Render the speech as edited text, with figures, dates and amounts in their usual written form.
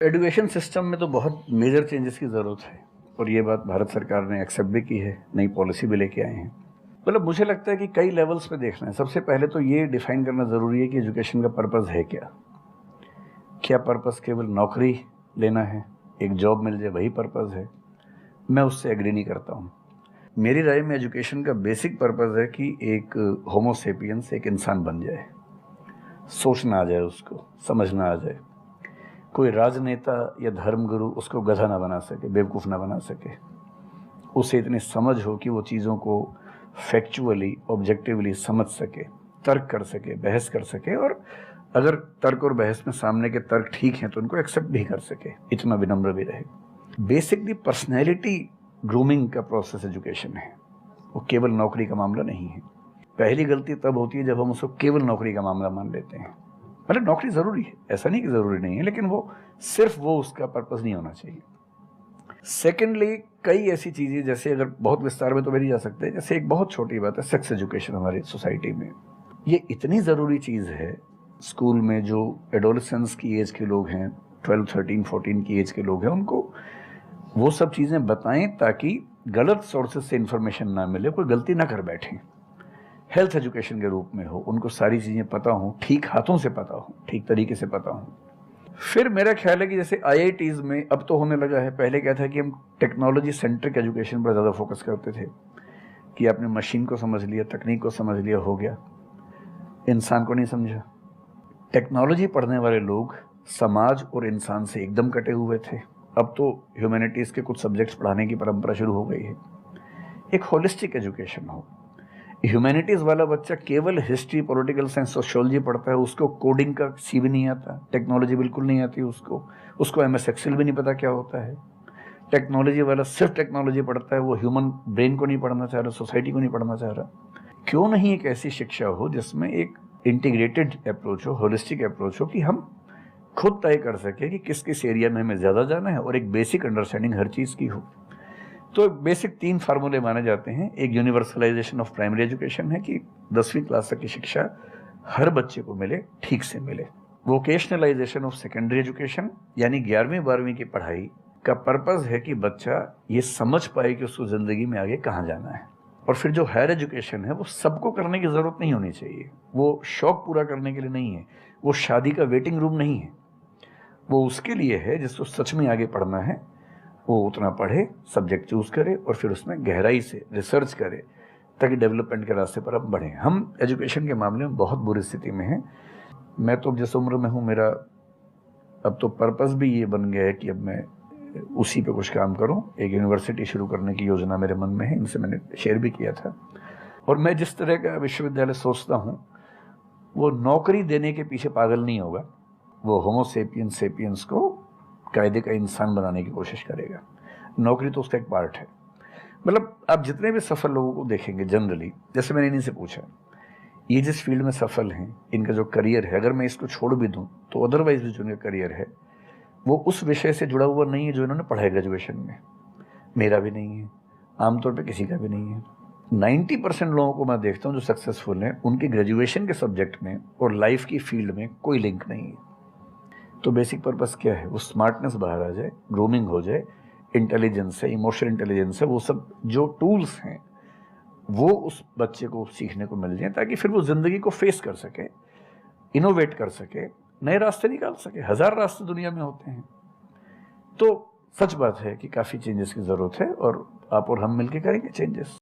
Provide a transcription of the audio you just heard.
Education system में तो बहुत मेजर चेंजेस की ज़रूरत है और ये बात भारत सरकार ने एक्सेप्ट भी की है, नई पॉलिसी भी लेके आए हैं। मतलब मुझे लगता है कि कई लेवल्स पे देखना है। सबसे पहले तो ये डिफाइन करना ज़रूरी है कि एजुकेशन का पर्पज़ है क्या। क्या पर्पज़ केवल नौकरी लेना है, एक जॉब मिल जाए वही पर्पज़ है? मैं उससे एग्री नहीं करता हूँ। मेरी राय में एजुकेशन का बेसिक पर्पज़ है कि एक होमो सेपियंस एक इंसान बन जाए, सोचना आ जाए, उसको समझना आ जाए। कोई राजनेता या धर्मगुरु उसको गधा ना बना सके, बेवकूफ़ ना बना सके। उसे इतनी समझ हो कि वो चीज़ों को फैक्चुअली ऑब्जेक्टिवली समझ सके, तर्क कर सके, बहस कर सके, और अगर तर्क और बहस में सामने के तर्क ठीक हैं तो उनको एक्सेप्ट भी कर सके, इतना विनम्र भी रहे। बेसिकली पर्सनैलिटी ग्रूमिंग का प्रोसेस एजुकेशन है, वो केवल नौकरी का मामला नहीं है। पहली गलती तब होती है जब हम उसको केवल नौकरी का मामला मान लेते हैं। मतलब नौकरी ज़रूरी है, ऐसा नहीं कि ज़रूरी नहीं है, लेकिन वो सिर्फ वो उसका पर्पज़ नहीं होना चाहिए। सेकेंडली, कई ऐसी चीज़ें, जैसे अगर बहुत विस्तार में तो नहीं जा सकते, जैसे एक बहुत छोटी बात है सेक्स एजुकेशन हमारी सोसाइटी में। ये इतनी ज़रूरी चीज़ है। स्कूल में जो एडोलेसेंस की एज के लोग हैं, 12, 13, 14 की एज के लोग हैं, उनको वो सब चीज़ें बताएं ताकि गलत सोर्सेज से इंफॉर्मेशन ना मिले, कोई गलती ना कर बैठें। हेल्थ एजुकेशन के रूप में हो, उनको सारी चीज़ें पता हो, ठीक हाथों से पता हो, ठीक तरीके से पता हो। फिर मेरा ख्याल है कि जैसे आईआईटीज़ में अब तो होने लगा है, पहले क्या था कि हम टेक्नोलॉजी सेंट्रिक एजुकेशन पर ज़्यादा फोकस करते थे कि आपने मशीन को समझ लिया, तकनीक को समझ लिया, हो गया, इंसान को नहीं समझा। टेक्नोलॉजी पढ़ने वाले लोग समाज और इंसान से एकदम कटे हुए थे। अब तो ह्यूमैनिटीज़ के कुछ सब्जेक्ट्स पढ़ाने की परंपरा शुरू हो गई है। एक होलिस्टिक एजुकेशन हो। ह्यूमैनिटीज़ वाला बच्चा केवल हिस्ट्री, पॉलिटिकल साइंस, सोशियोलॉजी पढ़ता है, उसको कोडिंग का सी भी नहीं आता, टेक्नोलॉजी बिल्कुल नहीं आती उसको एमएस एक्सेल भी नहीं पता क्या होता है। टेक्नोलॉजी वाला सिर्फ टेक्नोलॉजी पढ़ता है, वो ह्यूमन ब्रेन को नहीं पढ़ना चाह रहा, सोसाइटी को नहीं पढ़ना चाह रहा। क्यों नहीं एक ऐसी शिक्षा हो जिसमें एक इंटीग्रेटेड अप्रोच हो, होलिस्टिक अप्रोच हो, कि हम खुद तय कर सके कि किस किस एरिया में हमें ज़्यादा जाना है, और एक बेसिक अंडरस्टैंडिंग हर चीज़ की हो। तो बेसिक 3 फार्मूले माने जाते हैं। एक यूनिवर्सलाइजेशन ऑफ प्राइमरी एजुकेशन है कि 10वीं क्लास तक की शिक्षा हर बच्चे को मिले, ठीक से मिले। वोकेशनलाइजेशन ऑफ सेकेंडरी एजुकेशन, यानी 11वीं 12वीं की पढ़ाई का पर्पज़ है कि बच्चा ये समझ पाए कि उसको ज़िंदगी में आगे कहाँ जाना है। और फिर जो हायर एजुकेशन है वो सबको करने की ज़रूरत नहीं होनी चाहिए, वो शौक पूरा करने के लिए नहीं है, वो शादी का वेटिंग रूम नहीं है। वो उसके लिए है जिसको सच में आगे पढ़ना है, वो उतना पढ़े, सब्जेक्ट चूज़ करे और फिर उसमें गहराई से रिसर्च करे, ताकि डेवलपमेंट के रास्ते पर अब बढ़ें। हम एजुकेशन के मामले में बहुत बुरी स्थिति में हैं। मैं तो जिस उम्र में हूँ, मेरा अब तो पर्पज़ भी ये बन गया है कि अब मैं उसी पे कुछ काम करूँ। एक यूनिवर्सिटी शुरू करने की योजना मेरे मन में है, इनसे मैंने शेयर भी किया था। और मैं जिस तरह का विश्वविद्यालय सोचता हूँ, वो नौकरी देने के पीछे पागल नहीं होगा, वो होमो सेपियंस को कायदे का इंसान बनाने की कोशिश करेगा। नौकरी तो उसका एक पार्ट है। मतलब आप जितने भी सफल लोगों को देखेंगे जनरली, जैसे मैंने इन्हीं से पूछा, ये जिस फील्ड में सफल हैं, इनका जो करियर है, अगर मैं इसको छोड़ भी दूं तो अदरवाइज भी जो इनका करियर है वो उस विषय से जुड़ा हुआ नहीं है जो इन्होंने पढ़ा है ग्रेजुएशन में। मेरा भी नहीं है, आमतौर पर किसी का भी नहीं है। 90% लोगों को मैं देखता हूँ जो सक्सेसफुल हैं, उनके ग्रेजुएशन के सब्जेक्ट में और लाइफ की फील्ड में कोई लिंक नहीं है। तो बेसिक पर्पस क्या है? वो स्मार्टनेस बाहर आ जाए, ग्रूमिंग हो जाए, इंटेलिजेंस है, इमोशनल इंटेलिजेंस है, वो सब जो टूल्स हैं वो उस बच्चे को सीखने को मिल जाए, ताकि फिर वो ज़िंदगी को फेस कर सके, इनोवेट कर सके, नए रास्ते निकाल सके। 1000 रास्ते दुनिया में होते हैं। तो सच बात है कि काफ़ी चेंजेस की ज़रूरत है, और आप और हम मिलकर करेंगे चेंजेस।